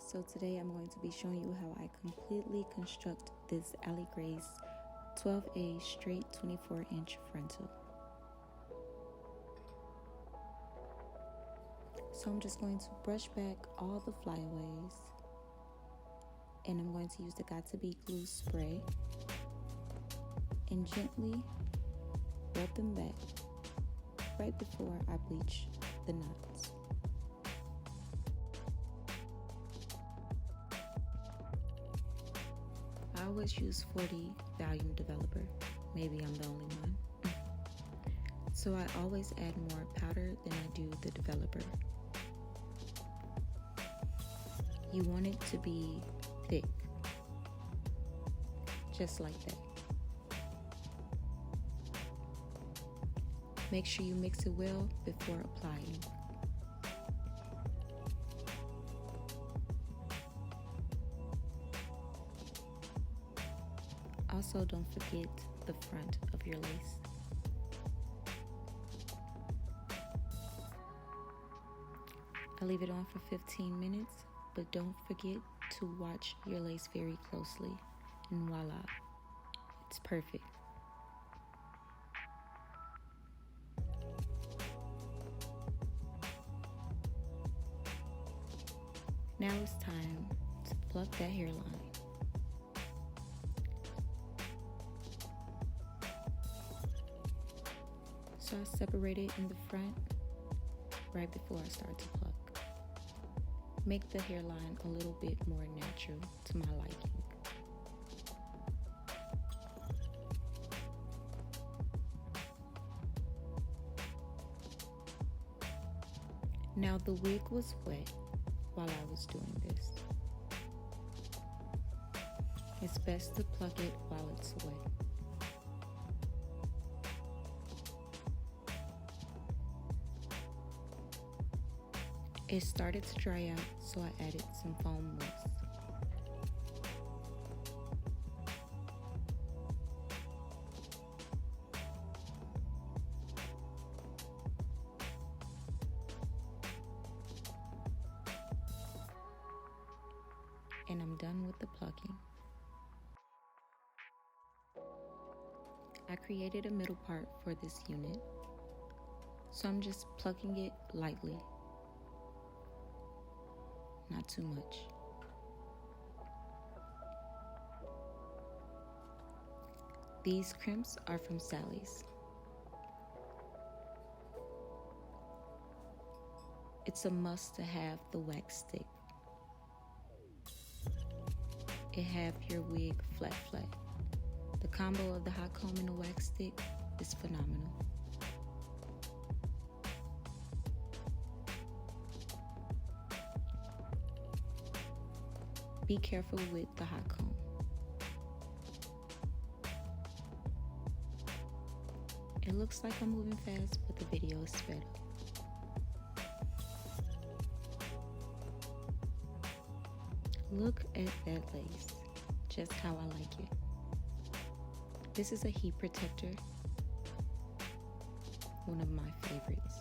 So today I'm going to be showing you how I completely construct this AliGrace 12A straight 24-inch frontal. So I'm just going to brush back all the flyaways, and I'm going to use the Got2b glue spray and gently rub them back right before I bleach the knots. I always use 40 volume developer. Maybe I'm the only one. So I always add more powder than I do the developer. You want it to be thick, just like that. Make sure you mix it well before applying. Also, don't forget the front of your lace. I leave it on for 15 minutes, but don't forget to watch your lace very closely, and voila, it's perfect. Now it's time to pluck that hairline. So I separate it in the front right before I start to pluck. Make the hairline a little bit more natural to my liking. Now the wig was wet while I was doing this. It's best to pluck it while it's wet. It started to dry out, so I added some foam mousse. And I'm done with the plucking. I created a middle part for this unit, so I'm just plucking it lightly. Not too much. These crimps are from Sally's. It's a must to have the wax stick. It have your wig flat. The combo of the hot comb and the wax stick is phenomenal. Be careful with the hot comb. It looks like I'm moving fast, but the video is sped up. Look at that lace, just how I like it. This is a heat protector, one of my favorites.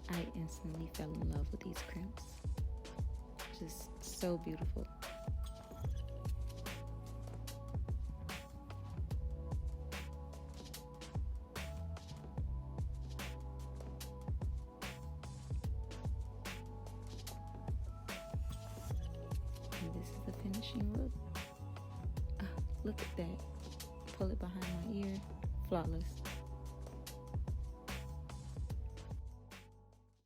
I instantly fell in love with these crimps. Just so beautiful. finishing look. Look at that. Pull it behind my ear. Flawless.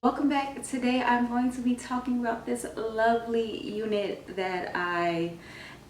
Welcome back. Today I'm going to be talking about this lovely unit that I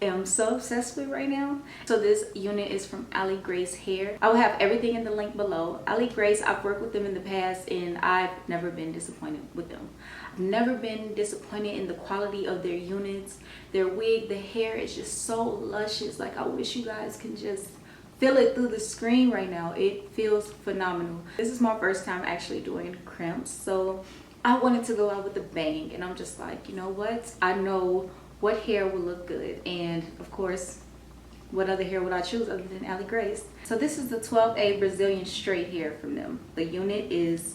am so obsessed with right now. So this unit is from AliGrace hair. I will have everything in the link below. AliGrace, I've worked with them in the past and I've never been disappointed with them. I've never been disappointed in the quality of their units. Their wig, the hair is just so luscious. Like, I wish you guys can just feel it through the screen right now. It feels phenomenal. This is my first time actually doing crimps, so I wanted to go out with a bang, and I'm just like, you know what? I know what hair will look good, and of course, what other hair would I choose other than AliGrace? So this is the 12A Brazilian straight hair from them. The unit is,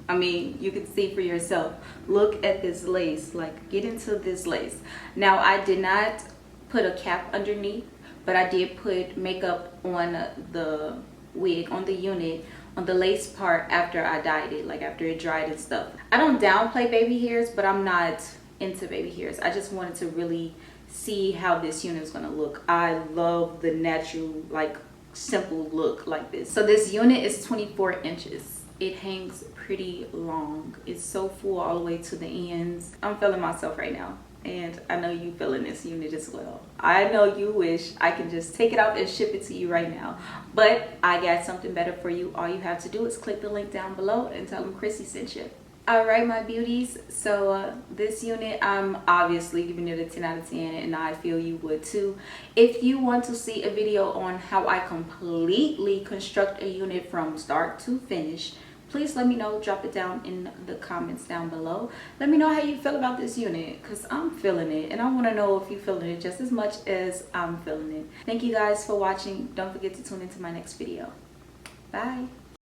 I mean, you can see for yourself. Look at this lace. Like, get into this lace. Now, I did not put a cap underneath, but I did put makeup on the wig, on the unit, on the lace part after I dyed it, like after it dried and stuff. I don't downplay baby hairs, but I'm not into baby hairs. I just wanted to really see how this unit is gonna look. I love the natural, like, simple look like this. So this unit is 24 inches. It hangs pretty long. It's so full all the way to the ends. I'm feeling myself right now, and I know you feeling this unit as well. I know you wish I can just take it out and ship it to you right now, but I got something better for you. All you have to do is click the link down below and tell them Chrissy sent you. All right, my beauties, so this unit, I'm obviously giving it a 10 out of 10, and I feel you would too. If you want to see a video on how I completely construct a unit from start to finish, please let me know. Drop it down in the comments down below. Let me know how you feel about this unit, because I'm feeling it, and I want to know if you're feeling it just as much as I'm feeling it. Thank you guys for watching. Don't forget to tune into my next video. Bye.